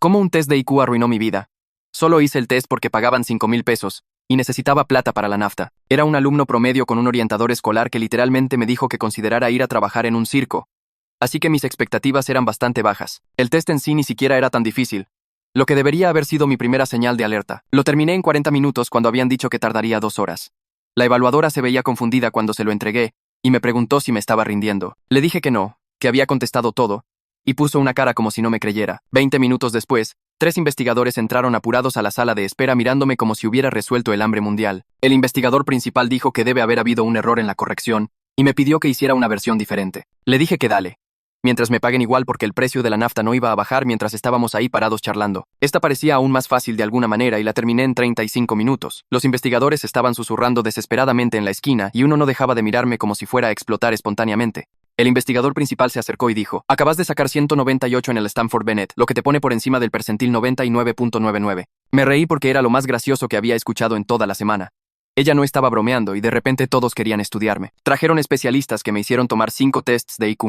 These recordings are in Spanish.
¿Cómo un test de IQ arruinó mi vida? Solo hice el test porque pagaban 5,000 pesos y necesitaba plata para la nafta. Era un alumno promedio con un orientador escolar que literalmente me dijo que considerara ir a trabajar en un circo. Así que mis expectativas eran bastante bajas. El test en sí ni siquiera era tan difícil, lo que debería haber sido mi primera señal de alerta. Lo terminé en 40 minutos cuando habían dicho que tardaría 2 horas. La evaluadora se veía confundida cuando se lo entregué y me preguntó si me estaba rindiendo. Le dije que no, que había contestado todo, y puso una cara como si no me creyera. 20 minutos después, 3 investigadores entraron apurados a la sala de espera mirándome como si hubiera resuelto el hambre mundial. El investigador principal dijo que debe haber habido un error en la corrección y me pidió que hiciera una versión diferente. Le dije que dale, mientras me paguen igual porque el precio de la nafta no iba a bajar mientras estábamos ahí parados charlando. Esta parecía aún más fácil de alguna manera y la terminé en 35 minutos. Los investigadores estaban susurrando desesperadamente en la esquina y uno no dejaba de mirarme como si fuera a explotar espontáneamente. El investigador principal se acercó y dijo: acabas de sacar 198 en el Stanford Bennett, lo que te pone por encima del percentil 99.99. Me reí porque era lo más gracioso que había escuchado en toda la semana. Ella no estaba bromeando y de repente todos querían estudiarme. Trajeron especialistas que me hicieron tomar 5 tests de IQ+.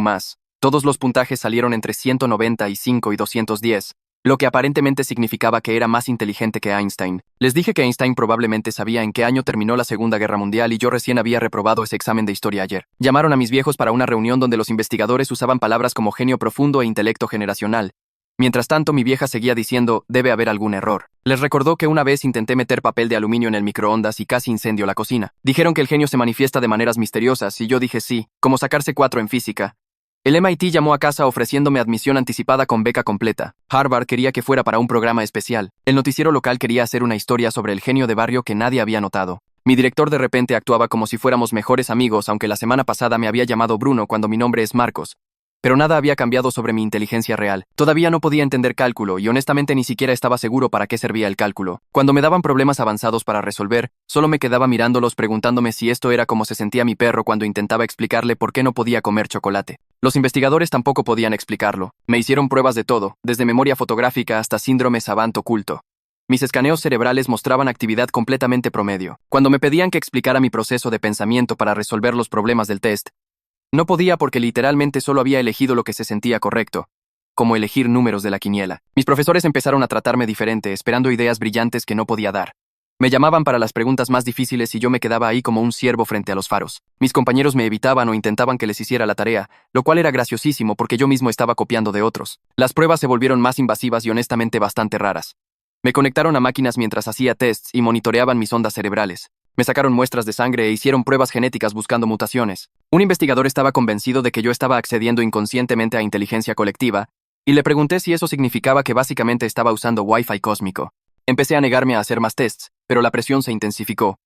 Todos los puntajes salieron entre 195 y 210, lo que aparentemente significaba que era más inteligente que Einstein. Les dije que Einstein probablemente sabía en qué año terminó la Segunda Guerra Mundial y yo recién había reprobado ese examen de historia ayer. Llamaron a mis viejos para una reunión donde los investigadores usaban palabras como genio profundo e intelecto generacional. Mientras tanto, mi vieja seguía diciendo: debe haber algún error. Les recordó que una vez intenté meter papel de aluminio en el microondas y casi incendió la cocina. Dijeron que el genio se manifiesta de maneras misteriosas y yo dije sí, como sacarse 4 en física. El MIT llamó a casa ofreciéndome admisión anticipada con beca completa. Harvard quería que fuera para un programa especial. El noticiero local quería hacer una historia sobre el genio de barrio que nadie había notado. Mi director de repente actuaba como si fuéramos mejores amigos, aunque la semana pasada me había llamado Bruno cuando mi nombre es Marcos. Pero nada había cambiado sobre mi inteligencia real. Todavía no podía entender cálculo y honestamente ni siquiera estaba seguro para qué servía el cálculo. Cuando me daban problemas avanzados para resolver, solo me quedaba mirándolos preguntándome si esto era como se sentía mi perro cuando intentaba explicarle por qué no podía comer chocolate. Los investigadores tampoco podían explicarlo. Me hicieron pruebas de todo, desde memoria fotográfica hasta síndrome Savant oculto. Mis escaneos cerebrales mostraban actividad completamente promedio. Cuando me pedían que explicara mi proceso de pensamiento para resolver los problemas del test, no podía porque literalmente solo había elegido lo que se sentía correcto, como elegir números de la quiniela. Mis profesores empezaron a tratarme diferente, esperando ideas brillantes que no podía dar. Me llamaban para las preguntas más difíciles y yo me quedaba ahí como un ciervo frente a los faros. Mis compañeros me evitaban o intentaban que les hiciera la tarea, lo cual era graciosísimo porque yo mismo estaba copiando de otros. Las pruebas se volvieron más invasivas y honestamente bastante raras. Me conectaron a máquinas mientras hacía tests y monitoreaban mis ondas cerebrales. Me sacaron muestras de sangre e hicieron pruebas genéticas buscando mutaciones. Un investigador estaba convencido de que yo estaba accediendo inconscientemente a inteligencia colectiva, y le pregunté si eso significaba que básicamente estaba usando Wi-Fi cósmico. Empecé a negarme a hacer más tests, pero la presión se intensificó.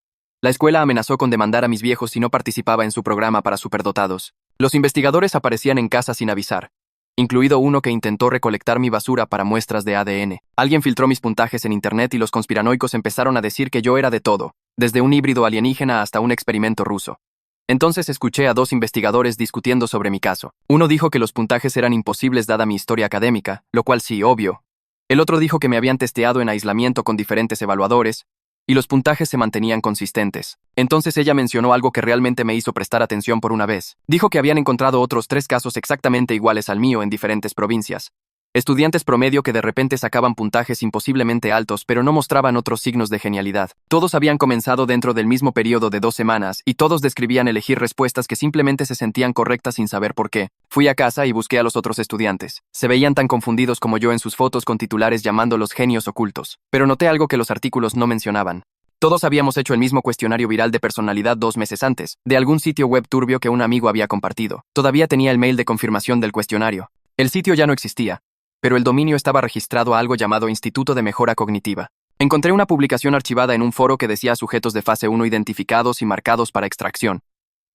La escuela amenazó con demandar a mis viejos si no participaba en su programa para superdotados. Los investigadores aparecían en casa sin avisar, incluido uno que intentó recolectar mi basura para muestras de ADN. Alguien filtró mis puntajes en internet y los conspiranoicos empezaron a decir que yo era de todo, desde un híbrido alienígena hasta un experimento ruso. Entonces escuché a 2 investigadores discutiendo sobre mi caso. Uno dijo que los puntajes eran imposibles dada mi historia académica, lo cual sí, obvio. El otro dijo que me habían testeado en aislamiento con diferentes evaluadores, y los puntajes se mantenían consistentes. Entonces ella mencionó algo que realmente me hizo prestar atención por una vez. Dijo que habían encontrado otros 3 casos exactamente iguales al mío en diferentes provincias. Estudiantes promedio que de repente sacaban puntajes imposiblemente altos pero no mostraban otros signos de genialidad. Todos habían comenzado dentro del mismo periodo de 2 semanas y todos describían elegir respuestas que simplemente se sentían correctas sin saber por qué. Fui a casa y busqué a los otros estudiantes. Se veían tan confundidos como yo en sus fotos con titulares llamándolos genios ocultos. Pero noté algo que los artículos no mencionaban. Todos habíamos hecho el mismo cuestionario viral de personalidad 2 meses antes, de algún sitio web turbio que un amigo había compartido. Todavía tenía el mail de confirmación del cuestionario. El sitio ya no existía, pero el dominio estaba registrado a algo llamado Instituto de Mejora Cognitiva. Encontré una publicación archivada en un foro que decía sujetos de fase 1 identificados y marcados para extracción,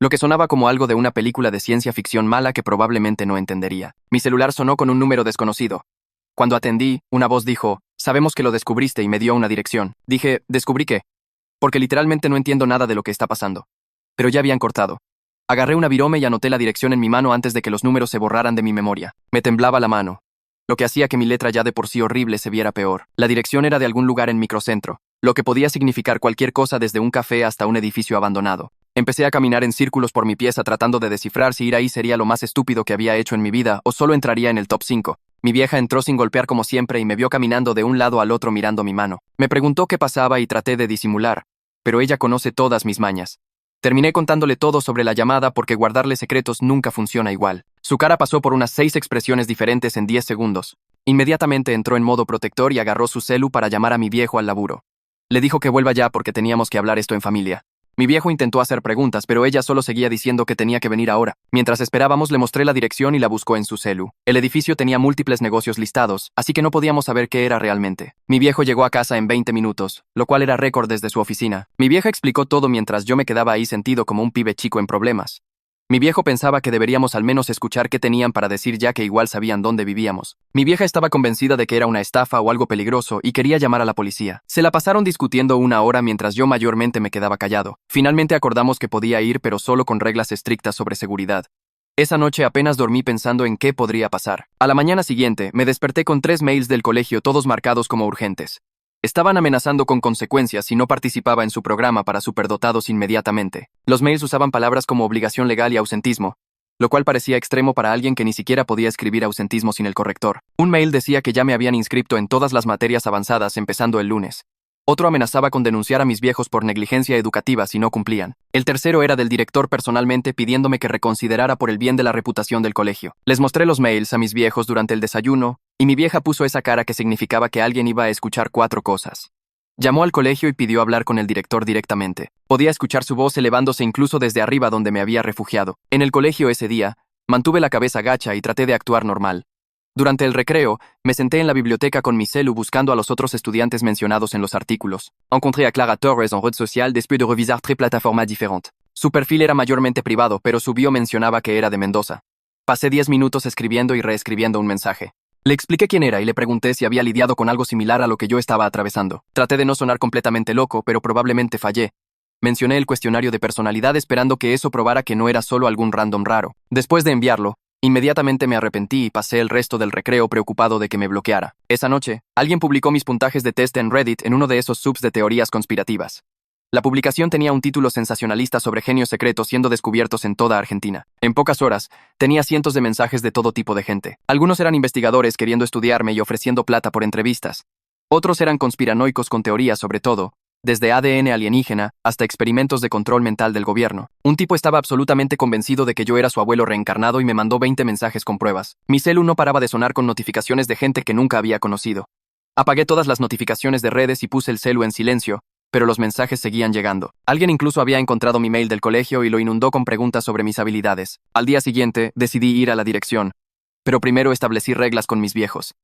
lo que sonaba como algo de una película de ciencia ficción mala que probablemente no entendería. Mi celular sonó con un número desconocido. Cuando atendí, una voz dijo: sabemos que lo descubriste, y me dio una dirección. Dije: ¿descubrí qué? Porque literalmente no entiendo nada de lo que está pasando. Pero ya habían cortado. Agarré una virome y anoté la dirección en mi mano antes de que los números se borraran de mi memoria. Me temblaba la mano, lo que hacía que mi letra ya de por sí horrible se viera peor. La dirección era de algún lugar en Microcentro, lo que podía significar cualquier cosa desde un café hasta un edificio abandonado. Empecé a caminar en círculos por mi pieza tratando de descifrar si ir ahí sería lo más estúpido que había hecho en mi vida o solo entraría en el top 5. Mi vieja entró sin golpear como siempre y me vio caminando de un lado al otro mirando mi mano. Me preguntó qué pasaba y traté de disimular, pero ella conoce todas mis mañas. Terminé contándole todo sobre la llamada porque guardarle secretos nunca funciona igual. Su cara pasó por unas 6 expresiones diferentes en 10 segundos. Inmediatamente entró en modo protector y agarró su celu para llamar a mi viejo al laburo. Le dijo que vuelva ya porque teníamos que hablar esto en familia. Mi viejo intentó hacer preguntas, pero ella solo seguía diciendo que tenía que venir ahora. Mientras esperábamos, le mostré la dirección y la buscó en su celu. El edificio tenía múltiples negocios listados, así que no podíamos saber qué era realmente. Mi viejo llegó a casa en 20 minutos, lo cual era récord desde su oficina. Mi vieja explicó todo mientras yo me quedaba ahí sentido como un pibe chico en problemas. Mi viejo pensaba que deberíamos al menos escuchar qué tenían para decir ya que igual sabían dónde vivíamos. Mi vieja estaba convencida de que era una estafa o algo peligroso y quería llamar a la policía. Se la pasaron discutiendo una hora mientras yo mayormente me quedaba callado. Finalmente acordamos que podía ir, pero solo con reglas estrictas sobre seguridad. Esa noche apenas dormí pensando en qué podría pasar. A la mañana siguiente, me desperté con 3 mails del colegio todos marcados como urgentes. Estaban amenazando con consecuencias si no participaba en su programa para superdotados inmediatamente. Los mails usaban palabras como obligación legal y ausentismo, lo cual parecía extremo para alguien que ni siquiera podía escribir ausentismo sin el corrector. Un mail decía que ya me habían inscrito en todas las materias avanzadas empezando el lunes. Otro amenazaba con denunciar a mis viejos por negligencia educativa si no cumplían. El tercero era del director personalmente pidiéndome que reconsiderara por el bien de la reputación del colegio. Les mostré los mails a mis viejos durante el desayuno, y mi vieja puso esa cara que significaba que alguien iba a escuchar 4 cosas. Llamó al colegio y pidió hablar con el director directamente. Podía escuchar su voz elevándose incluso desde arriba donde me había refugiado. En el colegio ese día, mantuve la cabeza gacha y traté de actuar normal. Durante el recreo, me senté en la biblioteca con mi celu buscando a los otros estudiantes mencionados en los artículos. Encontré a Clara Torres en red social después de revisar 3 plataformas diferentes. Su perfil era mayormente privado, pero su bio mencionaba que era de Mendoza. Pasé 10 minutos escribiendo y reescribiendo un mensaje. Le expliqué quién era y le pregunté si había lidiado con algo similar a lo que yo estaba atravesando. Traté de no sonar completamente loco, pero probablemente fallé. Mencioné el cuestionario de personalidad esperando que eso probara que no era solo algún random raro. Después de enviarlo, inmediatamente me arrepentí y pasé el resto del recreo preocupado de que me bloqueara. Esa noche, alguien publicó mis puntajes de test en Reddit en uno de esos subs de teorías conspirativas. La publicación tenía un título sensacionalista sobre genios secretos siendo descubiertos en toda Argentina. En pocas horas, tenía cientos de mensajes de todo tipo de gente. Algunos eran investigadores queriendo estudiarme y ofreciendo plata por entrevistas. Otros eran conspiranoicos con teorías sobre todo, desde ADN alienígena hasta experimentos de control mental del gobierno. Un tipo estaba absolutamente convencido de que yo era su abuelo reencarnado y me mandó 20 mensajes con pruebas. Mi celu no paraba de sonar con notificaciones de gente que nunca había conocido. Apagué todas las notificaciones de redes y puse el celu en silencio, pero los mensajes seguían llegando. Alguien incluso había encontrado mi mail del colegio y lo inundó con preguntas sobre mis habilidades. Al día siguiente, decidí ir a la dirección, pero primero establecí reglas con mis viejos.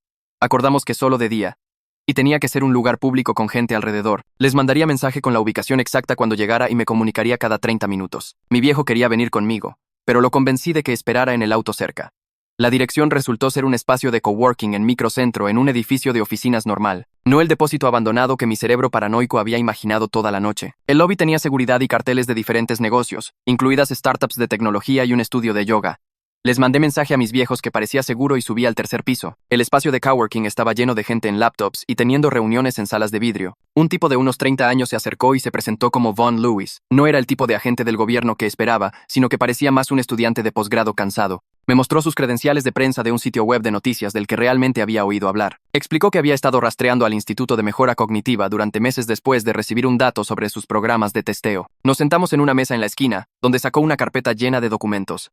Acordamos que solo de día, y tenía que ser un lugar público con gente alrededor. Les mandaría mensaje con la ubicación exacta cuando llegara y me comunicaría cada 30 minutos. Mi viejo quería venir conmigo, pero lo convencí de que esperara en el auto cerca. La dirección resultó ser un espacio de coworking en microcentro en un edificio de oficinas normal, no el depósito abandonado que mi cerebro paranoico había imaginado toda la noche. El lobby tenía seguridad y carteles de diferentes negocios, incluidas startups de tecnología y un estudio de yoga. Les mandé mensaje a mis viejos que parecía seguro y subí al 3er piso. El espacio de coworking estaba lleno de gente en laptops y teniendo reuniones en salas de vidrio. Un tipo de unos 30 años se acercó y se presentó como Von Lewis. No era el tipo de agente del gobierno que esperaba, sino que parecía más un estudiante de posgrado cansado. Me mostró sus credenciales de prensa de un sitio web de noticias del que realmente había oído hablar. Explicó que había estado rastreando al Instituto de Mejora Cognitiva durante meses después de recibir un dato sobre sus programas de testeo. Nos sentamos en una mesa en la esquina, donde sacó una carpeta llena de documentos.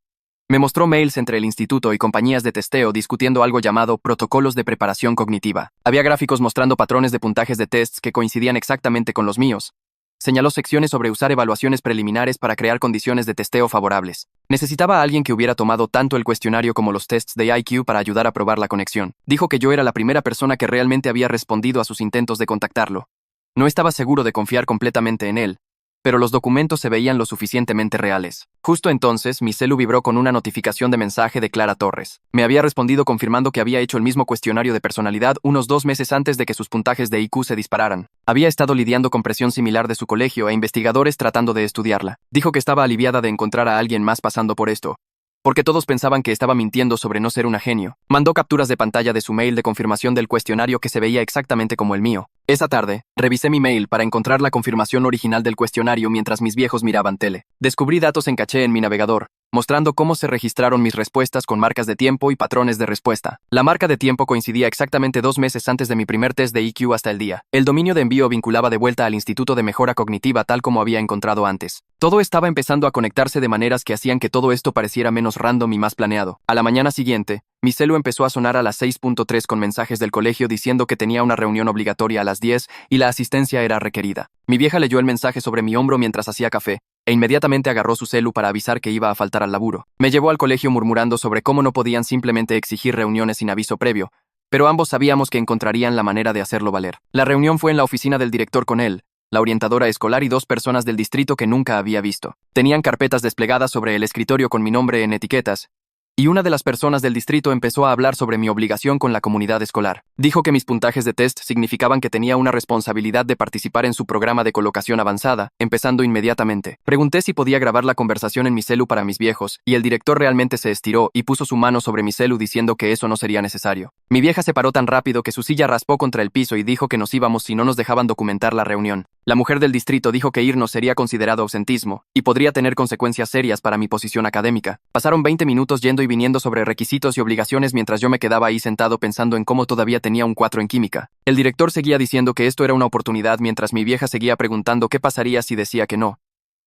Me mostró mails entre el instituto y compañías de testeo discutiendo algo llamado protocolos de preparación cognitiva. Había gráficos mostrando patrones de puntajes de tests que coincidían exactamente con los míos. Señaló secciones sobre usar evaluaciones preliminares para crear condiciones de testeo favorables. Necesitaba a alguien que hubiera tomado tanto el cuestionario como los tests de IQ para ayudar a probar la conexión. Dijo que yo era la primera persona que realmente había respondido a sus intentos de contactarlo. No estaba seguro de confiar completamente en él, pero los documentos se veían lo suficientemente reales. Justo entonces, mi celu vibró con una notificación de mensaje de Clara Torres. Me había respondido confirmando que había hecho el mismo cuestionario de personalidad unos 2 meses antes de que sus puntajes de IQ se dispararan. Había estado lidiando con presión similar de su colegio e investigadores tratando de estudiarla. Dijo que estaba aliviada de encontrar a alguien más pasando por esto, porque todos pensaban que estaba mintiendo sobre no ser una genio. Mandó capturas de pantalla de su mail de confirmación del cuestionario que se veía exactamente como el mío. Esa tarde, revisé mi mail para encontrar la confirmación original del cuestionario mientras mis viejos miraban tele. Descubrí datos en caché en mi navegador, mostrando cómo se registraron mis respuestas con marcas de tiempo y patrones de respuesta. La marca de tiempo coincidía exactamente 2 meses antes de mi primer test de IQ hasta el día. El dominio de envío vinculaba de vuelta al Instituto de Mejora Cognitiva tal como había encontrado antes. Todo estaba empezando a conectarse de maneras que hacían que todo esto pareciera menos random y más planeado. A la mañana siguiente, mi celu empezó a sonar a las 6:03 con mensajes del colegio diciendo que tenía una reunión obligatoria a las 10 y la asistencia era requerida. Mi vieja leyó el mensaje sobre mi hombro mientras hacía café, e inmediatamente agarró su celu para avisar que iba a faltar al laburo. Me llevó al colegio murmurando sobre cómo no podían simplemente exigir reuniones sin aviso previo, pero ambos sabíamos que encontrarían la manera de hacerlo valer. La reunión fue en la oficina del director con él, la orientadora escolar y 2 personas del distrito que nunca había visto. Tenían carpetas desplegadas sobre el escritorio con mi nombre en etiquetas, y una de las personas del distrito empezó a hablar sobre mi obligación con la comunidad escolar. Dijo que mis puntajes de test significaban que tenía una responsabilidad de participar en su programa de colocación avanzada, empezando inmediatamente. Pregunté si podía grabar la conversación en mi celu para mis viejos, y el director realmente se estiró y puso su mano sobre mi celu diciendo que eso no sería necesario. Mi vieja se paró tan rápido que su silla raspó contra el piso y dijo que nos íbamos si no nos dejaban documentar la reunión. La mujer del distrito dijo que irnos sería considerado ausentismo, y podría tener consecuencias serias para mi posición académica. Pasaron 20 minutos yendo y viniendo sobre requisitos y obligaciones mientras yo me quedaba ahí sentado pensando en cómo todavía tenía un 4 en química. El director seguía diciendo que esto era una oportunidad mientras mi vieja seguía preguntando qué pasaría si decía que no.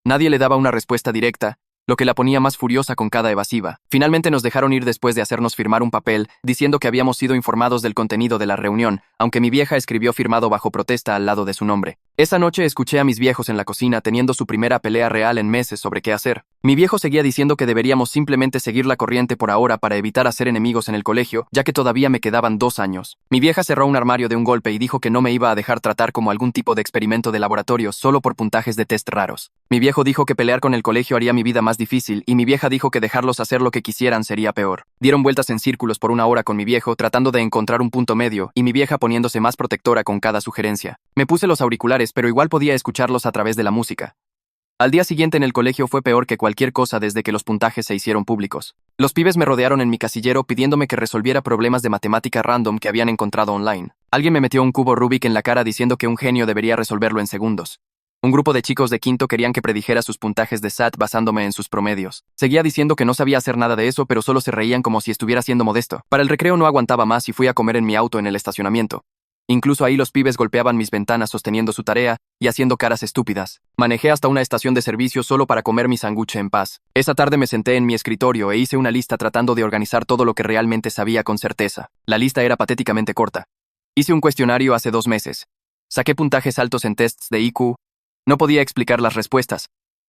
Nadie le daba una respuesta directa, lo que la ponía más furiosa con cada evasiva. Finalmente nos dejaron ir después de hacernos firmar un papel diciendo que habíamos sido informados del contenido de la reunión, aunque mi vieja escribió firmado bajo protesta al lado de su nombre. Esa noche escuché a mis viejos en la cocina teniendo su primera pelea real en meses sobre qué hacer. Mi viejo seguía diciendo que deberíamos simplemente seguir la corriente por ahora para evitar hacer enemigos en el colegio, ya que todavía me quedaban 2 años. Mi vieja cerró un armario de un golpe y dijo que no me iba a dejar tratar como algún tipo de experimento de laboratorio solo por puntajes de test raros. Mi viejo dijo que pelear con el colegio haría mi vida más difícil y mi vieja dijo que dejarlos hacer lo que quisieran sería peor. Dieron vueltas en círculos por 1 hora con mi viejo tratando de encontrar un punto medio y mi vieja poniéndose más protectora con cada sugerencia. Me puse los auriculares pero igual podía escucharlos a través de la música. Al día siguiente en el colegio fue peor que cualquier cosa desde que los puntajes se hicieron públicos. Los pibes me rodearon en mi casillero pidiéndome que resolviera problemas de matemática random que habían encontrado online. Alguien me metió un cubo Rubik en la cara diciendo que un genio debería resolverlo en segundos. Un grupo de chicos de quinto querían que predijera sus puntajes de SAT basándome en sus promedios. Seguía diciendo que no sabía hacer nada de eso, pero solo se reían como si estuviera siendo modesto. Para el recreo no aguantaba más y fui a comer en mi auto en el estacionamiento. Incluso ahí los pibes golpeaban mis ventanas sosteniendo su tarea y haciendo caras estúpidas. Manejé hasta una estación de servicio solo para comer mi sándwich en paz. Esa tarde me senté en mi escritorio e hice una lista tratando de organizar todo lo que realmente sabía con certeza. La lista era patéticamente corta. Hice un cuestionario hace 2 meses. Saqué puntajes altos en tests de IQ. No podía explicar las respuestas.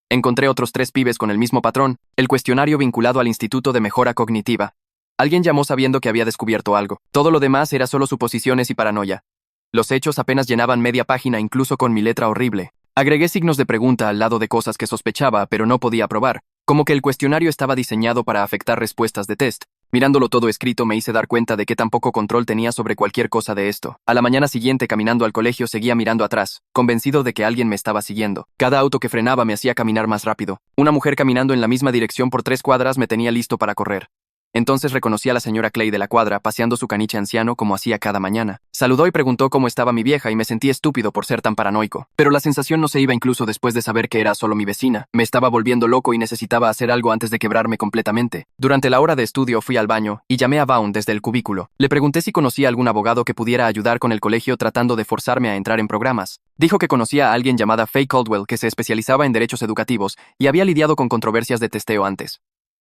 Encontré otros 3 pibes con el mismo patrón, el cuestionario vinculado al Instituto de Mejora Cognitiva. Alguien llamó sabiendo que había descubierto algo. Todo lo demás era solo suposiciones y paranoia. Los hechos apenas llenaban media página incluso con mi letra horrible. Agregué signos de pregunta al lado de cosas que sospechaba, pero no podía probar, como que el cuestionario estaba diseñado para afectar respuestas de test. Mirándolo todo escrito me hice dar cuenta de que tan poco control tenía sobre cualquier cosa de esto. A la mañana siguiente, caminando al colegio, seguía mirando atrás, convencido de que alguien me estaba siguiendo. Cada auto que frenaba me hacía caminar más rápido. Una mujer caminando en la misma dirección por 3 cuadras me tenía listo para correr. Entonces reconocí a la señora Clay de la cuadra paseando su caniche anciano como hacía cada mañana. Saludó y preguntó cómo estaba mi vieja y me sentí estúpido por ser tan paranoico. Pero la sensación no se iba incluso después de saber que era solo mi vecina. Me estaba volviendo loco y necesitaba hacer algo antes de quebrarme completamente. Durante la hora de estudio fui al baño y llamé a Vaughn desde el cubículo. Le pregunté si conocía algún abogado que pudiera ayudar con el colegio tratando de forzarme a entrar en programas. Dijo que conocía a alguien llamada Faye Caldwell que se especializaba en derechos educativos y había lidiado con controversias de testeo antes.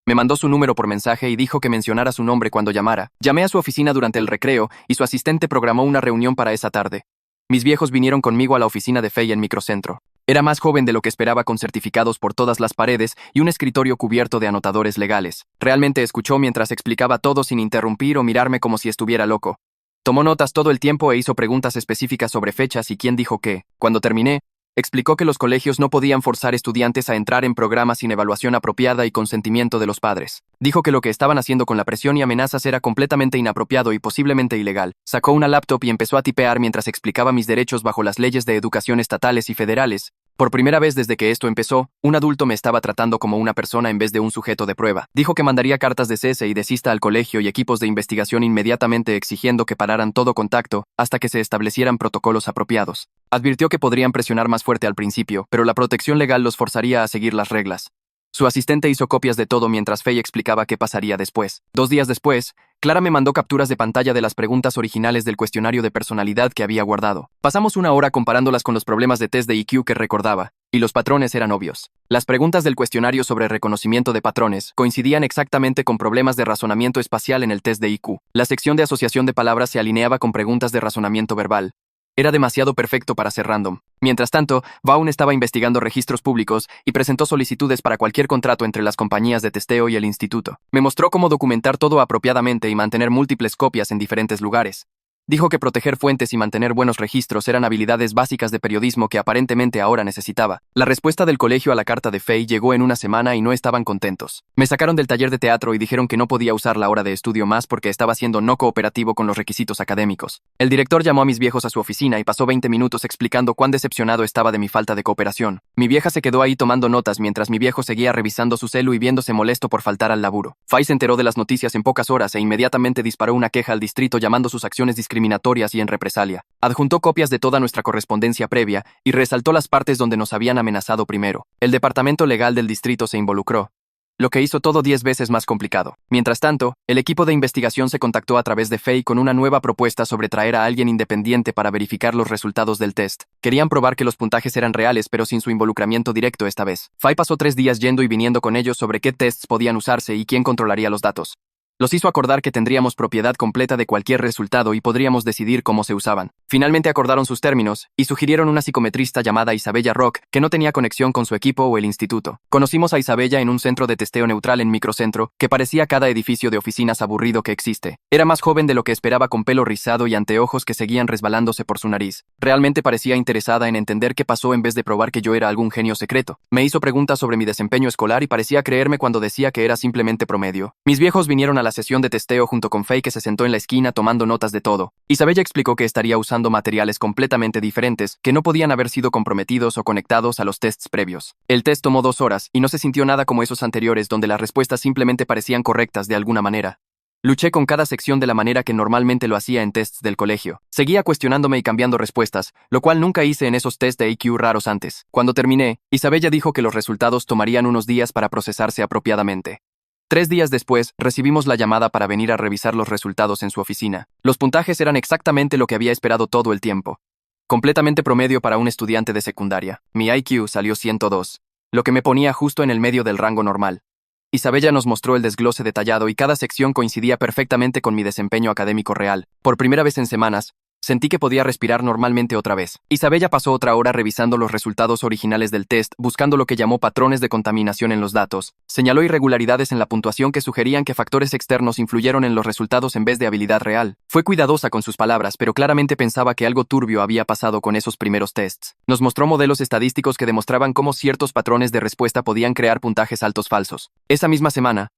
Me mandó su número por mensaje y dijo que mencionara su nombre cuando llamara. Llamé a su oficina durante el recreo y su asistente programó una reunión para esa tarde. Mis viejos vinieron conmigo a la oficina de Faye en Microcentro. Era más joven de lo que esperaba con certificados por todas las paredes y un escritorio cubierto de anotadores legales. Realmente escuchó mientras explicaba todo sin interrumpir o mirarme como si estuviera loco. Tomó notas todo el tiempo e hizo preguntas específicas sobre fechas y quién dijo qué. Cuando terminé, explicó que los colegios no podían forzar estudiantes a entrar en programas sin evaluación apropiada y consentimiento de los padres. Dijo que lo que estaban haciendo con la presión y amenazas era completamente inapropiado y posiblemente ilegal. Sacó una laptop y empezó a tipear mientras explicaba mis derechos bajo las leyes de educación estatales y federales. Por primera vez desde que esto empezó, un adulto me estaba tratando como una persona en vez de un sujeto de prueba. Dijo que mandaría cartas de cese y desista al colegio y equipos de investigación inmediatamente exigiendo que pararan todo contacto hasta que se establecieran protocolos apropiados. Advirtió que podrían presionar más fuerte al principio, pero la protección legal los forzaría a seguir las reglas. Su asistente hizo copias de todo mientras Faye explicaba qué pasaría después. 2 días después, Clara me mandó capturas de pantalla de las preguntas originales del cuestionario de personalidad que había guardado. Pasamos una hora comparándolas con los problemas de test de IQ que recordaba, y los patrones eran obvios. Las preguntas del cuestionario sobre reconocimiento de patrones coincidían exactamente con problemas de razonamiento espacial en el test de IQ. La sección de asociación de palabras se alineaba con preguntas de razonamiento verbal. Era demasiado perfecto para ser random. Mientras tanto, Vaughn estaba investigando registros públicos y presentó solicitudes para cualquier contrato entre las compañías de testeo y el instituto. Me mostró cómo documentar todo apropiadamente y mantener múltiples copias en diferentes lugares. Dijo que proteger fuentes y mantener buenos registros eran habilidades básicas de periodismo que aparentemente ahora necesitaba. La respuesta del colegio a la carta de Faye llegó en una semana y no estaban contentos. Me sacaron del taller de teatro y dijeron que no podía usar la hora de estudio más porque estaba siendo no cooperativo con los requisitos académicos. El director llamó a mis viejos a su oficina y pasó 20 minutos explicando cuán decepcionado estaba de mi falta de cooperación. Mi vieja se quedó ahí tomando notas mientras mi viejo seguía revisando su celu y viéndose molesto por faltar al laburo. Faye se enteró de las noticias en pocas horas e inmediatamente disparó una queja al distrito llamando sus acciones discriminatorias y en represalia. Adjuntó copias de toda nuestra correspondencia previa y resaltó las partes donde nos habían amenazado primero. El departamento legal del distrito se involucró, lo que hizo todo 10 veces más complicado. Mientras tanto, el equipo de investigación se contactó a través de Faye con una nueva propuesta sobre traer a alguien independiente para verificar los resultados del test. Querían probar que los puntajes eran reales, pero sin su involucramiento directo esta vez. Faye pasó 3 días yendo y viniendo con ellos sobre qué tests podían usarse y quién controlaría los datos. Los hizo acordar que tendríamos propiedad completa de cualquier resultado y podríamos decidir cómo se usaban. Finalmente acordaron sus términos y sugirieron una psicometrista llamada Isabella Rock, que no tenía conexión con su equipo o el instituto. Conocimos a Isabella en un centro de testeo neutral en Microcentro, que parecía cada edificio de oficinas aburrido que existe. Era más joven de lo que esperaba, con pelo rizado y anteojos que seguían resbalándose por su nariz. Realmente parecía interesada en entender qué pasó en vez de probar que yo era algún genio secreto. Me hizo preguntas sobre mi desempeño escolar y parecía creerme cuando decía que era simplemente promedio. Mis viejos vinieron a la sesión de testeo junto con Faye, que se sentó en la esquina tomando notas de todo. Isabella explicó que estaría usando materiales completamente diferentes que no podían haber sido comprometidos o conectados a los tests previos. El test tomó 2 horas y no se sintió nada como esos anteriores donde las respuestas simplemente parecían correctas de alguna manera. Luché con cada sección de la manera que normalmente lo hacía en tests del colegio. Seguía cuestionándome y cambiando respuestas, lo cual nunca hice en esos tests de IQ raros antes. Cuando terminé, Isabella dijo que los resultados tomarían unos días para procesarse apropiadamente. 3 días después, recibimos la llamada para venir a revisar los resultados en su oficina. Los puntajes eran exactamente lo que había esperado todo el tiempo. Completamente promedio para un estudiante de secundaria. Mi IQ salió 102, lo que me ponía justo en el medio del rango normal. Isabella nos mostró el desglose detallado y cada sección coincidía perfectamente con mi desempeño académico real. Por primera vez en semanas, sentí que podía respirar normalmente otra vez. Isabella pasó otra hora revisando los resultados originales del test, buscando lo que llamó patrones de contaminación en los datos. Señaló irregularidades en la puntuación que sugerían que factores externos influyeron en los resultados en vez de habilidad real. Fue cuidadosa con sus palabras, pero claramente pensaba que algo turbio había pasado con esos primeros tests. Nos mostró modelos estadísticos que demostraban cómo ciertos patrones de respuesta podían crear puntajes altos falsos. Esa misma semana,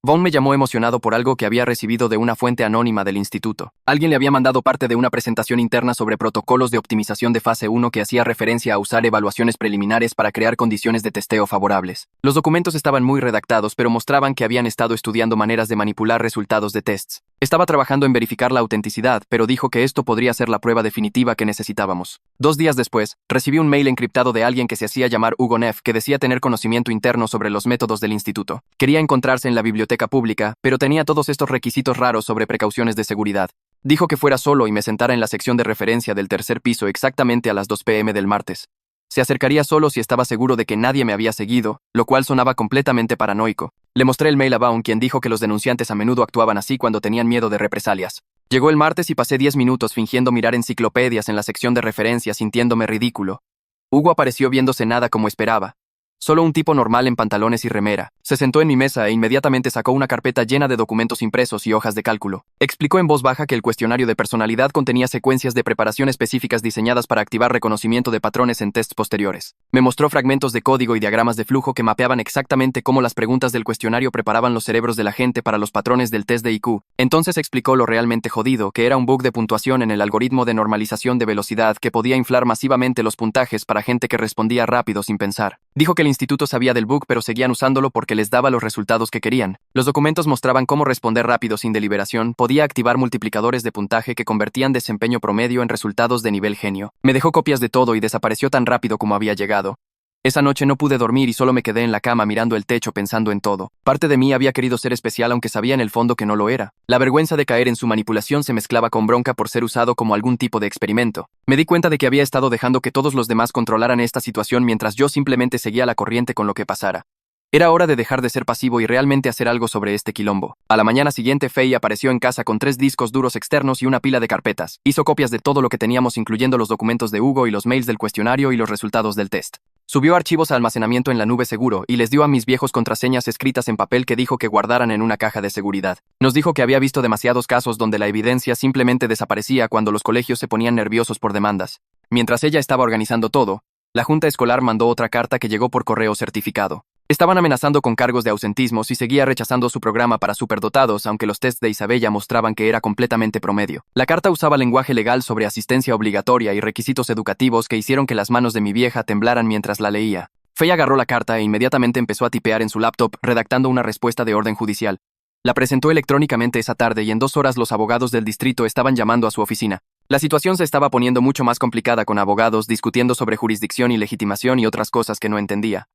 Vaughn me llamó emocionado por algo que había recibido de una fuente anónima del instituto. Alguien le había mandado parte de una presentación interna sobre protocolos de optimización de fase 1 que hacía referencia a usar evaluaciones preliminares para crear condiciones de testeo favorables. Los documentos estaban muy redactados, pero mostraban que habían estado estudiando maneras de manipular resultados de tests. Estaba trabajando en verificar la autenticidad, pero dijo que esto podría ser la prueba definitiva que necesitábamos. 2 días después, recibí un mail encriptado de alguien que se hacía llamar Hugo Neff, que decía tener conocimiento interno sobre los métodos del instituto. Quería encontrarse en la biblioteca pública, pero tenía todos estos requisitos raros sobre precauciones de seguridad. Dijo que fuera solo y me sentara en la sección de referencia del 3er piso exactamente a las 2 p.m. del martes. Se acercaría solo si estaba seguro de que nadie me había seguido, lo cual sonaba completamente paranoico. Le mostré el mail a Vaughn, quien dijo que los denunciantes a menudo actuaban así cuando tenían miedo de represalias. Llegó el martes y pasé 10 minutos fingiendo mirar enciclopedias en la sección de referencia, sintiéndome ridículo. Hugo apareció viéndose nada como esperaba. Solo un tipo normal en pantalones y remera. Se sentó en mi mesa e inmediatamente sacó una carpeta llena de documentos impresos y hojas de cálculo. Explicó en voz baja que el cuestionario de personalidad contenía secuencias de preparación específicas diseñadas para activar reconocimiento de patrones en tests posteriores. Me mostró fragmentos de código y diagramas de flujo que mapeaban exactamente cómo las preguntas del cuestionario preparaban los cerebros de la gente para los patrones del test de IQ. Entonces explicó lo realmente jodido, que era un bug de puntuación en el algoritmo de normalización de velocidad que podía inflar masivamente los puntajes para gente que respondía rápido sin pensar. Dijo que el instituto sabía del bug, pero seguían usándolo porque les daba los resultados que querían. Los documentos mostraban cómo responder rápido sin deliberación podía activar multiplicadores de puntaje que convertían desempeño promedio en resultados de nivel genio. Me dejó copias de todo y desapareció tan rápido como había llegado. Esa noche no pude dormir y solo me quedé en la cama mirando el techo pensando en todo. Parte de mí había querido ser especial aunque sabía en el fondo que no lo era. La vergüenza de caer en su manipulación se mezclaba con bronca por ser usado como algún tipo de experimento. Me di cuenta de que había estado dejando que todos los demás controlaran esta situación mientras yo simplemente seguía la corriente con lo que pasara. Era hora de dejar de ser pasivo y realmente hacer algo sobre este quilombo. A la mañana siguiente, Faye apareció en casa con 3 discos duros externos y una pila de carpetas. Hizo copias de todo lo que teníamos, incluyendo los documentos de Hugo y los mails del cuestionario y los resultados del test. Subió archivos a almacenamiento en la nube seguro y les dio a mis viejos contraseñas escritas en papel que dijo que guardaran en una caja de seguridad. Nos dijo que había visto demasiados casos donde la evidencia simplemente desaparecía cuando los colegios se ponían nerviosos por demandas. Mientras ella estaba organizando todo, la junta escolar mandó otra carta que llegó por correo certificado. Estaban amenazando con cargos de ausentismo si seguía rechazando su programa para superdotados, aunque los tests de Isabella mostraban que era completamente promedio. La carta usaba lenguaje legal sobre asistencia obligatoria y requisitos educativos que hicieron que las manos de mi vieja temblaran mientras la leía. Faye agarró la carta e inmediatamente empezó a tipear en su laptop, redactando una respuesta de orden judicial. La presentó electrónicamente esa tarde y en 2 horas los abogados del distrito estaban llamando a su oficina. La situación se estaba poniendo mucho más complicada con abogados discutiendo sobre jurisdicción y legitimación y otras cosas que no entendía.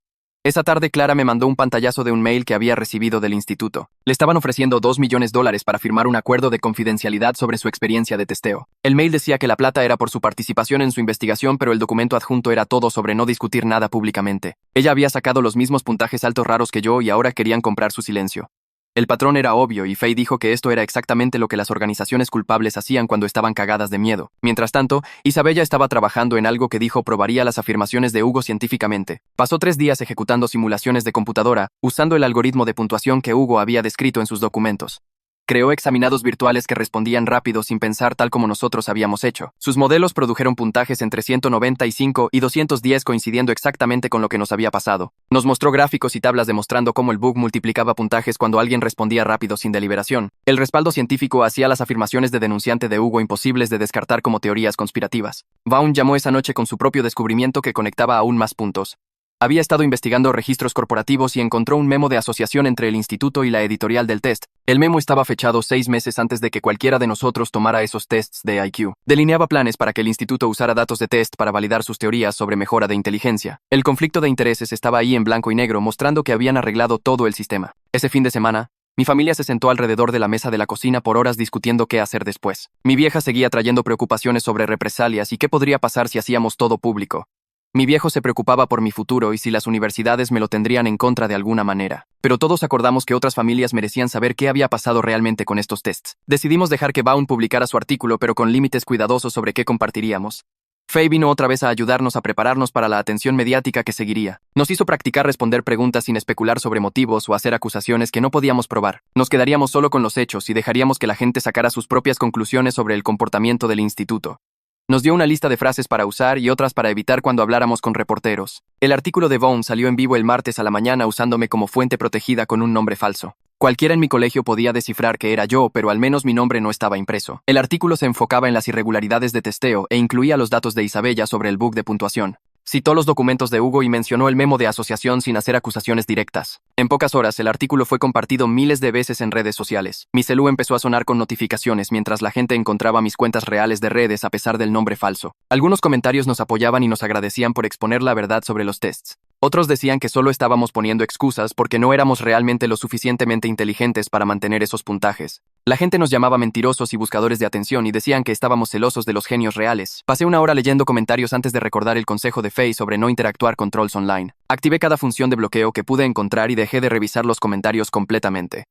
Esa tarde Clara me mandó un pantallazo de un mail que había recibido del instituto. Le estaban ofreciendo $2 millones para firmar un acuerdo de confidencialidad sobre su experiencia de testeo. El mail decía que la plata era por su participación en su investigación, pero el documento adjunto era todo sobre no discutir nada públicamente. Ella había sacado los mismos puntajes altos raros que yo y ahora querían comprar su silencio. El patrón era obvio y Faye dijo que esto era exactamente lo que las organizaciones culpables hacían cuando estaban cagadas de miedo. Mientras tanto, Isabella estaba trabajando en algo que dijo probaría las afirmaciones de Hugo científicamente. Pasó 3 días ejecutando simulaciones de computadora, usando el algoritmo de puntuación que Hugo había descrito en sus documentos. Creó examinados virtuales que respondían rápido sin pensar tal como nosotros habíamos hecho. Sus modelos produjeron puntajes entre 195 y 210 coincidiendo exactamente con lo que nos había pasado. Nos mostró gráficos y tablas demostrando cómo el bug multiplicaba puntajes cuando alguien respondía rápido sin deliberación. El respaldo científico hacía las afirmaciones de denunciante de Hugo imposibles de descartar como teorías conspirativas. Vaughn llamó esa noche con su propio descubrimiento que conectaba aún más puntos. Había estado investigando registros corporativos y encontró un memo de asociación entre el instituto y la editorial del test. El memo estaba fechado 6 meses antes de que cualquiera de nosotros tomara esos tests de IQ. Delineaba planes para que el instituto usara datos de test para validar sus teorías sobre mejora de inteligencia. El conflicto de intereses estaba ahí en blanco y negro, mostrando que habían arreglado todo el sistema. Ese fin de semana, mi familia se sentó alrededor de la mesa de la cocina por horas discutiendo qué hacer después. Mi vieja seguía trayendo preocupaciones sobre represalias y qué podría pasar si hacíamos todo público. Mi viejo se preocupaba por mi futuro y si las universidades me lo tendrían en contra de alguna manera. Pero todos acordamos que otras familias merecían saber qué había pasado realmente con estos tests. Decidimos dejar que Vaughn publicara su artículo, pero con límites cuidadosos sobre qué compartiríamos. Faye vino otra vez a ayudarnos a prepararnos para la atención mediática que seguiría. Nos hizo practicar responder preguntas sin especular sobre motivos o hacer acusaciones que no podíamos probar. Nos quedaríamos solo con los hechos y dejaríamos que la gente sacara sus propias conclusiones sobre el comportamiento del instituto. Nos dio una lista de frases para usar y otras para evitar cuando habláramos con reporteros. El artículo de Vaughn salió en vivo el martes a la mañana usándome como fuente protegida con un nombre falso. Cualquiera en mi colegio podía descifrar que era yo, pero al menos mi nombre no estaba impreso. El artículo se enfocaba en las irregularidades de testeo e incluía los datos de Isabella sobre el bug de puntuación. Citó los documentos de Hugo y mencionó el memo de asociación sin hacer acusaciones directas. En pocas horas, el artículo fue compartido miles de veces en redes sociales. Mi celu empezó a sonar con notificaciones mientras la gente encontraba mis cuentas reales de redes a pesar del nombre falso. Algunos comentarios nos apoyaban y nos agradecían por exponer la verdad sobre los tests. Otros decían que solo estábamos poniendo excusas porque no éramos realmente lo suficientemente inteligentes para mantener esos puntajes. La gente nos llamaba mentirosos y buscadores de atención y decían que estábamos celosos de los genios reales. Pasé una hora leyendo comentarios antes de recordar el consejo de Faye sobre no interactuar con trolls online. Activé cada función de bloqueo que pude encontrar y dejé de revisar los comentarios completamente.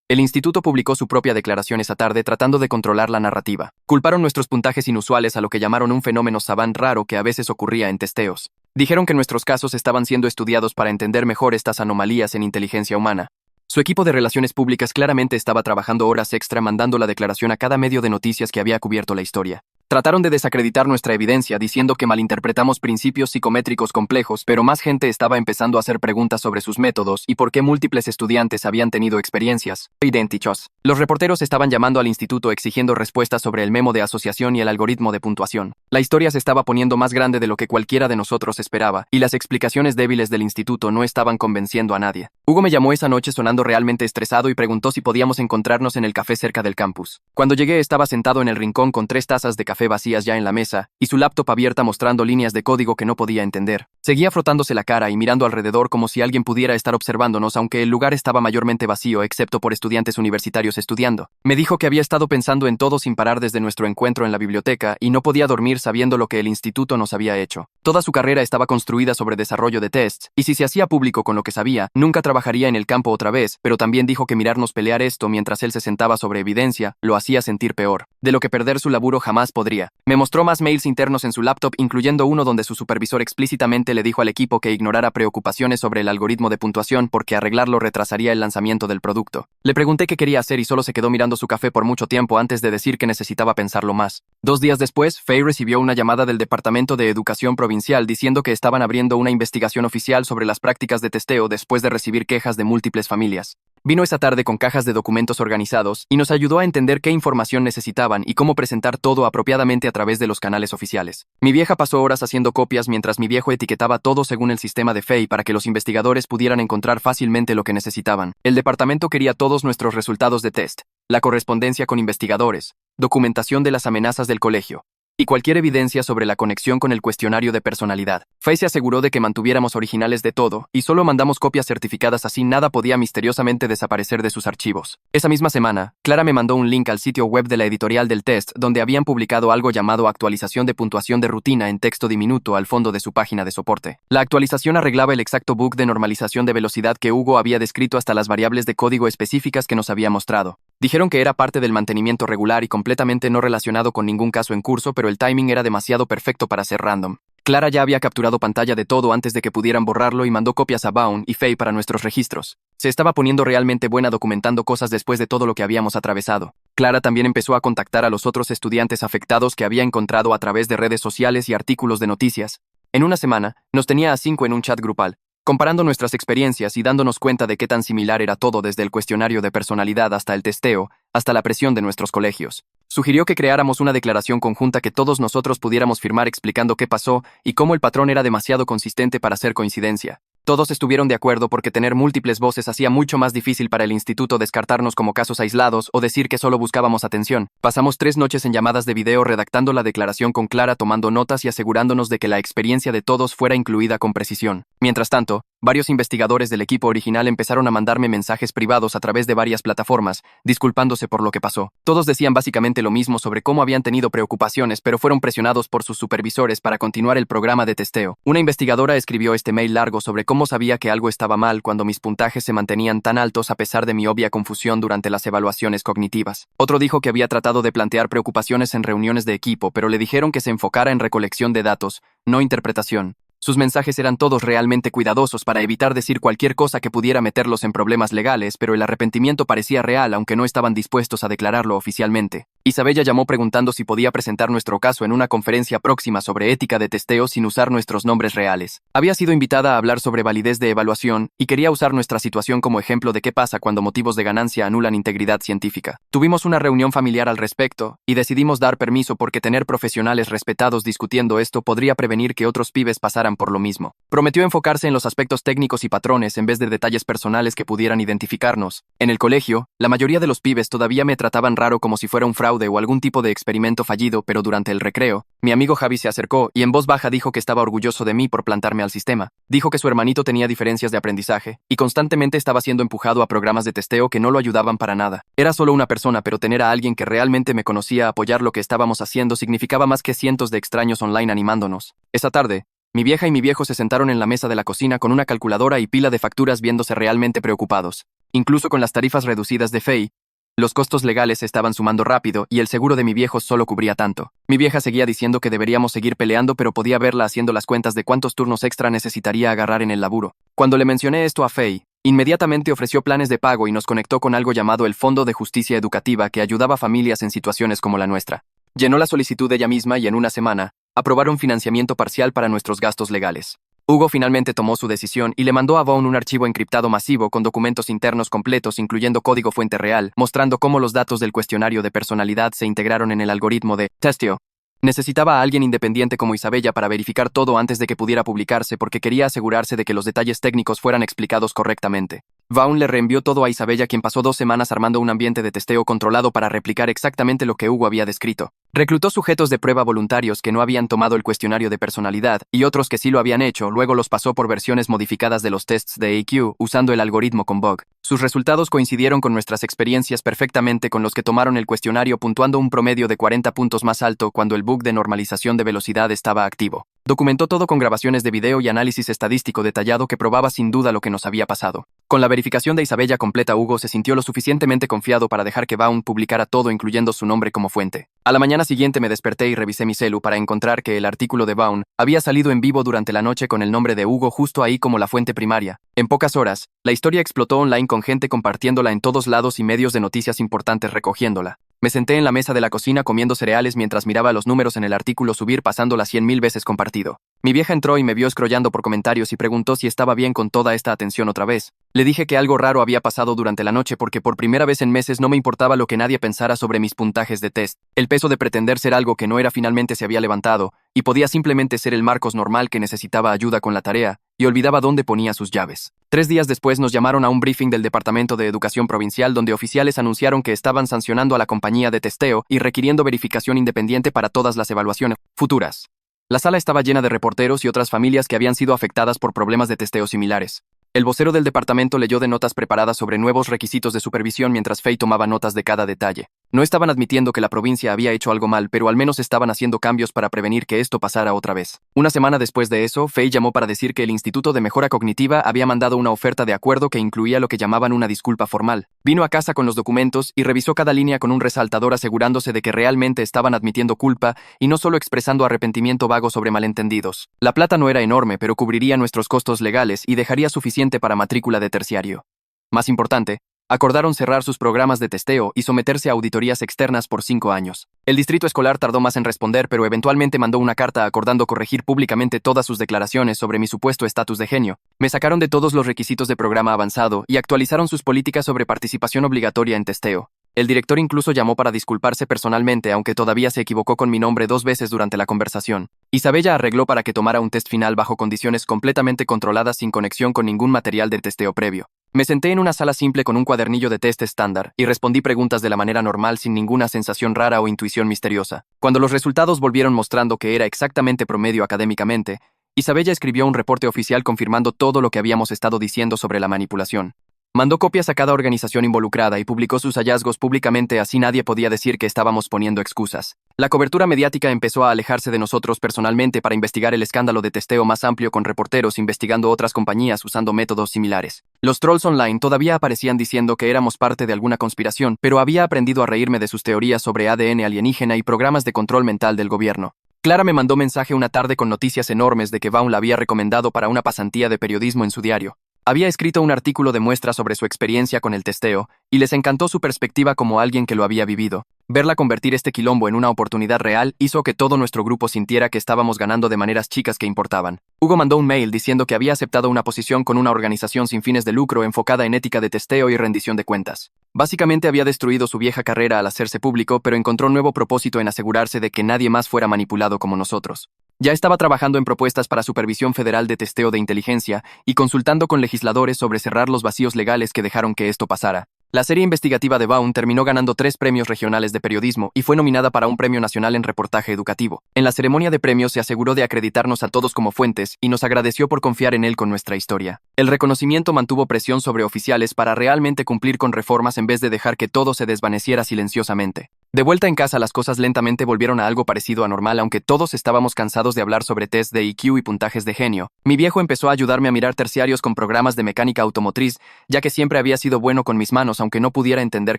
El instituto publicó su propia declaración esa tarde tratando de controlar la narrativa. Culparon nuestros puntajes inusuales a lo que llamaron un fenómeno savant raro que a veces ocurría en testeos. Dijeron que nuestros casos estaban siendo estudiados para entender mejor estas anomalías en inteligencia humana. Su equipo de relaciones públicas claramente estaba trabajando horas extra mandando la declaración a cada medio de noticias que había cubierto la historia. Trataron de desacreditar nuestra evidencia diciendo que malinterpretamos principios psicométricos complejos, pero más gente estaba empezando a hacer preguntas sobre sus métodos y por qué múltiples estudiantes habían tenido experiencias idénticas. Los reporteros estaban llamando al instituto exigiendo respuestas sobre el memo de asociación y el algoritmo de puntuación. La historia se estaba poniendo más grande de lo que cualquiera de nosotros esperaba, y las explicaciones débiles del instituto no estaban convenciendo a nadie. Hugo me llamó esa noche sonando realmente estresado y preguntó si podíamos encontrarnos en el café cerca del campus. Cuando llegué estaba sentado en el rincón con 3 tazas de café vacías ya en la mesa, y su laptop abierta mostrando líneas de código que no podía entender. Seguía frotándose la cara y mirando alrededor como si alguien pudiera estar observándonos, aunque el lugar estaba mayormente vacío excepto por estudiantes universitarios estudiando. Me dijo que había estado pensando en todo sin parar desde nuestro encuentro en la biblioteca y no podía dormir sabiendo lo que el instituto nos había hecho. Toda su carrera estaba construida sobre desarrollo de tests, y si se hacía público con lo que sabía, nunca trabajaría en el campo otra vez, pero también dijo que mirarnos pelear esto mientras él se sentaba sobre evidencia, lo hacía sentir peor, de lo que perder su laburo jamás podría. Me mostró más mails internos en su laptop, incluyendo uno donde su supervisor explícitamente le dijo al equipo que ignorara preocupaciones sobre el algoritmo de puntuación porque arreglarlo retrasaría el lanzamiento del producto. Le pregunté qué quería hacer y solo se quedó mirando su café por mucho tiempo antes de decir que necesitaba pensarlo más. 2 días después, Faye recibió una llamada del Departamento de Educación Provincial diciendo que estaban abriendo una investigación oficial sobre las prácticas de testeo después de recibir quejas de múltiples familias. Vino esa tarde con cajas de documentos organizados y nos ayudó a entender qué información necesitaban y cómo presentar todo apropiadamente a través de los canales oficiales. Mi vieja pasó horas haciendo copias mientras mi viejo etiquetaba todo según el sistema de Faye para que los investigadores pudieran encontrar fácilmente lo que necesitaban. El departamento quería todos nuestros resultados de test, la correspondencia con investigadores, documentación de las amenazas del colegio, y cualquier evidencia sobre la conexión con el cuestionario de personalidad. Faye se aseguró de que mantuviéramos originales de todo, y solo mandamos copias certificadas, así nada podía misteriosamente desaparecer de sus archivos. Esa misma semana, Clara me mandó un link al sitio web de la editorial del test, donde habían publicado algo llamado actualización de puntuación de rutina en texto diminuto al fondo de su página de soporte. La actualización arreglaba el exacto bug de normalización de velocidad que Hugo había descrito hasta las variables de código específicas que nos había mostrado. Dijeron que era parte del mantenimiento regular y completamente no relacionado con ningún caso en curso, pero el timing era demasiado perfecto para ser random. Clara ya había capturado pantalla de todo antes de que pudieran borrarlo y mandó copias a Vaughn y Faye para nuestros registros. Se estaba poniendo realmente buena documentando cosas después de todo lo que habíamos atravesado. Clara también empezó a contactar a los otros estudiantes afectados que había encontrado a través de redes sociales y artículos de noticias. En una semana, nos tenía a 5 en un chat grupal, comparando nuestras experiencias y dándonos cuenta de qué tan similar era todo desde el cuestionario de personalidad hasta el testeo, hasta la presión de nuestros colegios. Sugirió que creáramos una declaración conjunta que todos nosotros pudiéramos firmar explicando qué pasó y cómo el patrón era demasiado consistente para ser coincidencia. Todos estuvieron de acuerdo porque tener múltiples voces hacía mucho más difícil para el instituto descartarnos como casos aislados o decir que solo buscábamos atención. Pasamos 3 noches en llamadas de video redactando la declaración con Clara, tomando notas y asegurándonos de que la experiencia de todos fuera incluida con precisión. Mientras tanto, varios investigadores del equipo original empezaron a mandarme mensajes privados a través de varias plataformas, disculpándose por lo que pasó. Todos decían básicamente lo mismo sobre cómo habían tenido preocupaciones, pero fueron presionados por sus supervisores para continuar el programa de testeo. Una investigadora escribió este mail largo sobre cómo sabía que algo estaba mal cuando mis puntajes se mantenían tan altos a pesar de mi obvia confusión durante las evaluaciones cognitivas. Otro dijo que había tratado de plantear preocupaciones en reuniones de equipo, pero le dijeron que se enfocara en recolección de datos, no interpretación. Sus mensajes eran todos realmente cuidadosos para evitar decir cualquier cosa que pudiera meterlos en problemas legales, pero el arrepentimiento parecía real aunque no estaban dispuestos a declararlo oficialmente. Isabella llamó preguntando si podía presentar nuestro caso en una conferencia próxima sobre ética de testeo sin usar nuestros nombres reales. Había sido invitada a hablar sobre validez de evaluación y quería usar nuestra situación como ejemplo de qué pasa cuando motivos de ganancia anulan integridad científica. Tuvimos una reunión familiar al respecto y decidimos dar permiso porque tener profesionales respetados discutiendo esto podría prevenir que otros pibes pasaran por lo mismo. Prometió enfocarse en los aspectos técnicos y patrones en vez de detalles personales que pudieran identificarnos. En el colegio, la mayoría de los pibes todavía me trataban raro como si fuera un fraude o algún tipo de experimento fallido, pero durante el recreo, mi amigo Javi se acercó y en voz baja dijo que estaba orgulloso de mí por plantarme al sistema. Dijo que su hermanito tenía diferencias de aprendizaje y constantemente estaba siendo empujado a programas de testeo que no lo ayudaban para nada. Era solo una persona, pero tener a alguien que realmente me conocía apoyar lo que estábamos haciendo significaba más que cientos de extraños online animándonos. Esa tarde, mi vieja y mi viejo se sentaron en la mesa de la cocina con una calculadora y pila de facturas viéndose realmente preocupados. Incluso con las tarifas reducidas de Faye, los costos legales se estaban sumando rápido y el seguro de mi viejo solo cubría tanto. Mi vieja seguía diciendo que deberíamos seguir peleando, pero podía verla haciendo las cuentas de cuántos turnos extra necesitaría agarrar en el laburo. Cuando le mencioné esto a Faye, inmediatamente ofreció planes de pago y nos conectó con algo llamado el Fondo de Justicia Educativa que ayudaba a familias en situaciones como la nuestra. Llenó la solicitud ella misma y en una semana, aprobaron financiamiento parcial para nuestros gastos legales. Hugo finalmente tomó su decisión y le mandó a Vaughn un archivo encriptado masivo con documentos internos completos incluyendo código fuente real, mostrando cómo los datos del cuestionario de personalidad se integraron en el algoritmo de testeo. Necesitaba a alguien independiente como Isabella para verificar todo antes de que pudiera publicarse porque quería asegurarse de que los detalles técnicos fueran explicados correctamente. Vaughn le reenvió todo a Isabella, quien pasó 2 semanas armando un ambiente de testeo controlado para replicar exactamente lo que Hugo había descrito. Reclutó sujetos de prueba voluntarios que no habían tomado el cuestionario de personalidad y otros que sí lo habían hecho, luego los pasó por versiones modificadas de los tests de AQ usando el algoritmo Conbug. Sus resultados coincidieron con nuestras experiencias perfectamente con los que tomaron el cuestionario, puntuando un promedio de 40 puntos más alto cuando el bug de normalización de velocidad estaba activo. Documentó todo con grabaciones de video y análisis estadístico detallado que probaba sin duda lo que nos había pasado. Con la verificación de Isabella completa, Hugo se sintió lo suficientemente confiado para dejar que Vaughn publicara todo, incluyendo su nombre como fuente. A la mañana siguiente me desperté y revisé mi celu para encontrar que el artículo de Vaughn había salido en vivo durante la noche con el nombre de Hugo justo ahí como la fuente primaria. En pocas horas, la historia explotó online con gente compartiéndola en todos lados y medios de noticias importantes recogiéndola. Me senté en la mesa de la cocina comiendo cereales mientras miraba los números en el artículo subir, pasándola 100.000 veces compartido. Mi vieja entró y me vio scrollando por comentarios y preguntó si estaba bien con toda esta atención otra vez. Le dije que algo raro había pasado durante la noche porque por primera vez en meses no me importaba lo que nadie pensara sobre mis puntajes de test. El peso de pretender ser algo que no era finalmente se había levantado, y podía simplemente ser el Marcos normal que necesitaba ayuda con la tarea, y olvidaba dónde ponía sus llaves. 3 días después nos llamaron a un briefing del Departamento de Educación Provincial donde oficiales anunciaron que estaban sancionando a la compañía de testeo y requiriendo verificación independiente para todas las evaluaciones futuras. La sala estaba llena de reporteros y otras familias que habían sido afectadas por problemas de testeo similares. El vocero del departamento leyó de notas preparadas sobre nuevos requisitos de supervisión mientras Faye tomaba notas de cada detalle. No estaban admitiendo que la provincia había hecho algo mal, pero al menos estaban haciendo cambios para prevenir que esto pasara otra vez. Una semana después de eso, Faye llamó para decir que el Instituto de Mejora Cognitiva había mandado una oferta de acuerdo que incluía lo que llamaban una disculpa formal. Vino a casa con los documentos y revisó cada línea con un resaltador asegurándose de que realmente estaban admitiendo culpa y no solo expresando arrepentimiento vago sobre malentendidos. La plata no era enorme, pero cubriría nuestros costos legales y dejaría suficiente para matrícula de terciario. Más importante, acordaron cerrar sus programas de testeo y someterse a auditorías externas por 5 años. El distrito escolar tardó más en responder, pero eventualmente mandó una carta acordando corregir públicamente todas sus declaraciones sobre mi supuesto estatus de genio. Me sacaron de todos los requisitos de programa avanzado y actualizaron sus políticas sobre participación obligatoria en testeo. El director incluso llamó para disculparse personalmente, aunque todavía se equivocó con mi nombre 2 veces durante la conversación. Isabella arregló para que tomara un test final bajo condiciones completamente controladas sin conexión con ningún material de testeo previo. Me senté en una sala simple con un cuadernillo de test estándar y respondí preguntas de la manera normal sin ninguna sensación rara o intuición misteriosa. Cuando los resultados volvieron mostrando que era exactamente promedio académicamente, Isabella escribió un reporte oficial confirmando todo lo que habíamos estado diciendo sobre la manipulación. Mandó copias a cada organización involucrada y publicó sus hallazgos públicamente, así nadie podía decir que estábamos poniendo excusas. La cobertura mediática empezó a alejarse de nosotros personalmente para investigar el escándalo de testeo más amplio, con reporteros investigando otras compañías usando métodos similares. Los trolls online todavía aparecían diciendo que éramos parte de alguna conspiración, pero había aprendido a reírme de sus teorías sobre ADN alienígena y programas de control mental del gobierno. Clara me mandó mensaje una tarde con noticias enormes de que Vaughn la había recomendado para una pasantía de periodismo en su diario. Había escrito un artículo de muestra sobre su experiencia con el testeo, y les encantó su perspectiva como alguien que lo había vivido. Verla convertir este quilombo en una oportunidad real hizo que todo nuestro grupo sintiera que estábamos ganando de maneras chicas que importaban. Hugo mandó un mail diciendo que había aceptado una posición con una organización sin fines de lucro enfocada en ética de testeo y rendición de cuentas. Básicamente había destruido su vieja carrera al hacerse público, pero encontró nuevo propósito en asegurarse de que nadie más fuera manipulado como nosotros. Ya estaba trabajando en propuestas para supervisión federal de testeo de inteligencia y consultando con legisladores sobre cerrar los vacíos legales que dejaron que esto pasara. La serie investigativa de Vaughn terminó ganando 3 premios regionales de periodismo y fue nominada para un premio nacional en reportaje educativo. En la ceremonia de premios se aseguró de acreditarnos a todos como fuentes y nos agradeció por confiar en él con nuestra historia. El reconocimiento mantuvo presión sobre oficiales para realmente cumplir con reformas en vez de dejar que todo se desvaneciera silenciosamente. De vuelta en casa, las cosas lentamente volvieron a algo parecido a normal, aunque todos estábamos cansados de hablar sobre test de IQ y puntajes de genio. Mi viejo empezó a ayudarme a mirar terciarios con programas de mecánica automotriz, ya que siempre había sido bueno con mis manos aunque no pudiera entender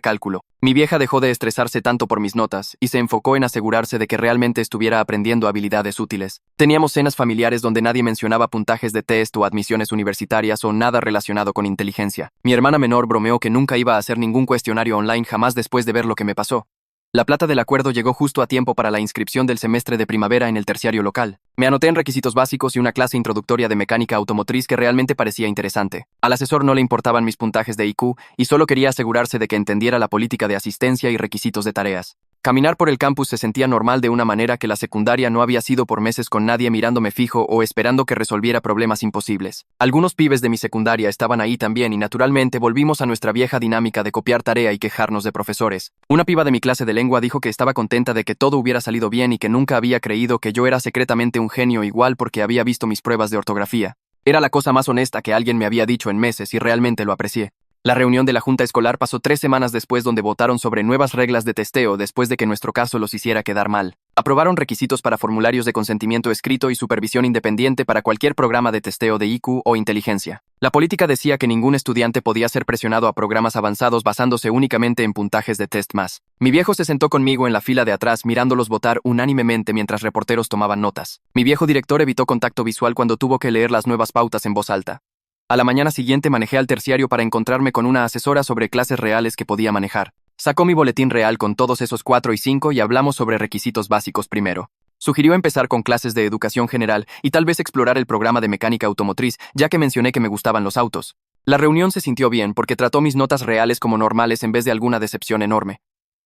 cálculo. Mi vieja dejó de estresarse tanto por mis notas y se enfocó en asegurarse de que realmente estuviera aprendiendo habilidades útiles. Teníamos cenas familiares donde nadie mencionaba puntajes de test o admisiones universitarias o nada relacionado con inteligencia. Mi hermana menor bromeó que nunca iba a hacer ningún cuestionario online jamás después de ver lo que me pasó. La plata del acuerdo llegó justo a tiempo para la inscripción del semestre de primavera en el terciario local. Me anoté en requisitos básicos y una clase introductoria de mecánica automotriz que realmente parecía interesante. Al asesor no le importaban mis puntajes de IQ y solo quería asegurarse de que entendiera la política de asistencia y requisitos de tareas. Caminar por el campus se sentía normal de una manera que la secundaria no había sido por meses, con nadie mirándome fijo o esperando que resolviera problemas imposibles. Algunos pibes de mi secundaria estaban ahí también y naturalmente volvimos a nuestra vieja dinámica de copiar tarea y quejarnos de profesores. Una piba de mi clase de lengua dijo que estaba contenta de que todo hubiera salido bien y que nunca había creído que yo era secretamente un genio igual porque había visto mis pruebas de ortografía. Era la cosa más honesta que alguien me había dicho en meses y realmente lo aprecié. La reunión de la junta escolar pasó 3 semanas después, donde votaron sobre nuevas reglas de testeo después de que nuestro caso los hiciera quedar mal. Aprobaron requisitos para formularios de consentimiento escrito y supervisión independiente para cualquier programa de testeo de IQ o inteligencia. La política decía que ningún estudiante podía ser presionado a programas avanzados basándose únicamente en puntajes de test más. Mi viejo se sentó conmigo en la fila de atrás mirándolos votar unánimemente mientras reporteros tomaban notas. Mi viejo director evitó contacto visual cuando tuvo que leer las nuevas pautas en voz alta. A la mañana siguiente manejé al terciario para encontrarme con una asesora sobre clases reales que podía manejar. Sacó mi boletín real con todos esos 4 y 5 y hablamos sobre requisitos básicos primero. Sugirió empezar con clases de educación general y tal vez explorar el programa de mecánica automotriz, ya que mencioné que me gustaban los autos. La reunión se sintió bien porque trató mis notas reales como normales en vez de alguna decepción enorme.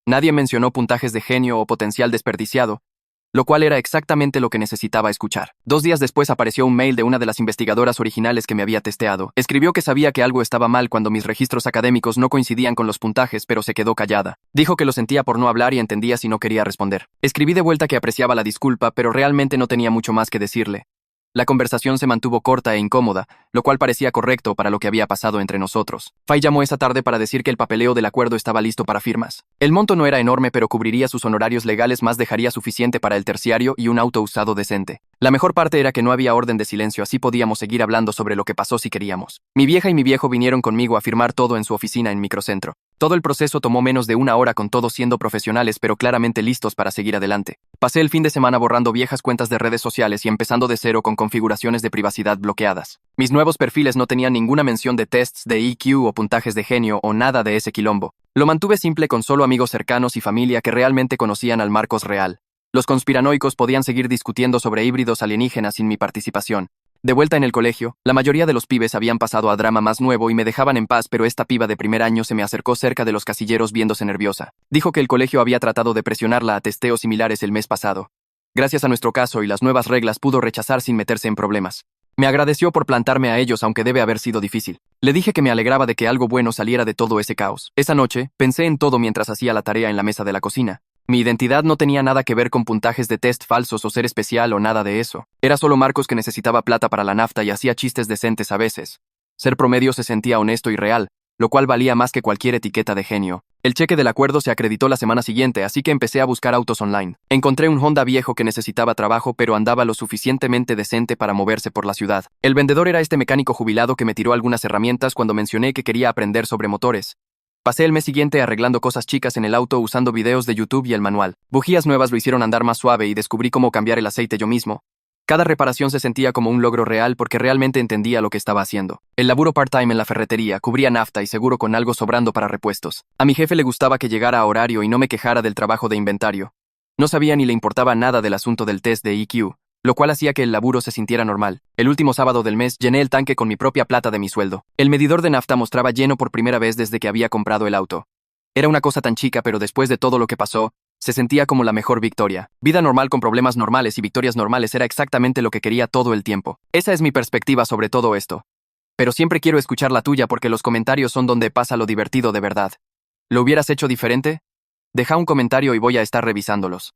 Nadie mencionó puntajes de genio o potencial desperdiciado, lo cual era exactamente lo que necesitaba escuchar. 2 días después apareció un mail de una de las investigadoras originales que me había testeado. Escribió que sabía que algo estaba mal cuando mis registros académicos no coincidían con los puntajes, pero se quedó callada. Dijo que lo sentía por no hablar y entendía si no quería responder. Escribí de vuelta que apreciaba la disculpa, pero realmente no tenía mucho más que decirle. La conversación se mantuvo corta e incómoda, lo cual parecía correcto para lo que había pasado entre nosotros. Fay llamó esa tarde para decir que el papeleo del acuerdo estaba listo para firmas. El monto no era enorme, pero cubriría sus honorarios legales, más dejaría suficiente para el terciario y un auto usado decente. La mejor parte era que no había orden de silencio, así podíamos seguir hablando sobre lo que pasó si queríamos. Mi vieja y mi viejo vinieron conmigo a firmar todo en su oficina en Microcentro. Todo el proceso tomó menos de 1 hora, con todos siendo profesionales pero claramente listos para seguir adelante. Pasé el fin de semana borrando viejas cuentas de redes sociales y empezando de cero con configuraciones de privacidad bloqueadas. Mis nuevos perfiles no tenían ninguna mención de tests de IQ o puntajes de genio o nada de ese quilombo. Lo mantuve simple, con solo amigos cercanos y familia que realmente conocían al Marcos real. Los conspiranoicos podían seguir discutiendo sobre híbridos alienígenas sin mi participación. De vuelta en el colegio, la mayoría de los pibes habían pasado a drama más nuevo y me dejaban en paz, pero esta piba de primer año se me acercó cerca de los casilleros viéndose nerviosa. Dijo que el colegio había tratado de presionarla a testeos similares el mes pasado. Gracias a nuestro caso y las nuevas reglas pudo rechazar sin meterse en problemas. Me agradeció por plantarme a ellos, aunque debe haber sido difícil. Le dije que me alegraba de que algo bueno saliera de todo ese caos. Esa noche, pensé en todo mientras hacía la tarea en la mesa de la cocina. Mi identidad no tenía nada que ver con puntajes de test falsos o ser especial o nada de eso. Era solo Marcos, que necesitaba plata para la nafta y hacía chistes decentes a veces. Ser promedio se sentía honesto y real, lo cual valía más que cualquier etiqueta de genio. El cheque del acuerdo se acreditó la semana siguiente, así que empecé a buscar autos online. Encontré un Honda viejo que necesitaba trabajo, pero andaba lo suficientemente decente para moverse por la ciudad. El vendedor era este mecánico jubilado que me tiró algunas herramientas cuando mencioné que quería aprender sobre motores. Pasé el mes siguiente arreglando cosas chicas en el auto usando videos de YouTube y el manual. Bujías nuevas lo hicieron andar más suave y descubrí cómo cambiar el aceite yo mismo. Cada reparación se sentía como un logro real porque realmente entendía lo que estaba haciendo. El laburo part-time en la ferretería cubría nafta y seguro, con algo sobrando para repuestos. A mi jefe le gustaba que llegara a horario y no me quejara del trabajo de inventario. No sabía ni le importaba nada del asunto del test de IQ, lo cual hacía que el laburo se sintiera normal. El último sábado del mes llené el tanque con mi propia plata de mi sueldo. El medidor de nafta mostraba lleno por primera vez desde que había comprado el auto. Era una cosa tan chica, pero después de todo lo que pasó, se sentía como la mejor victoria. Vida normal con problemas normales y victorias normales era exactamente lo que quería todo el tiempo. Esa es mi perspectiva sobre todo esto. Pero siempre quiero escuchar la tuya, porque los comentarios son donde pasa lo divertido de verdad. ¿Lo hubieras hecho diferente? Deja un comentario y voy a estar revisándolos.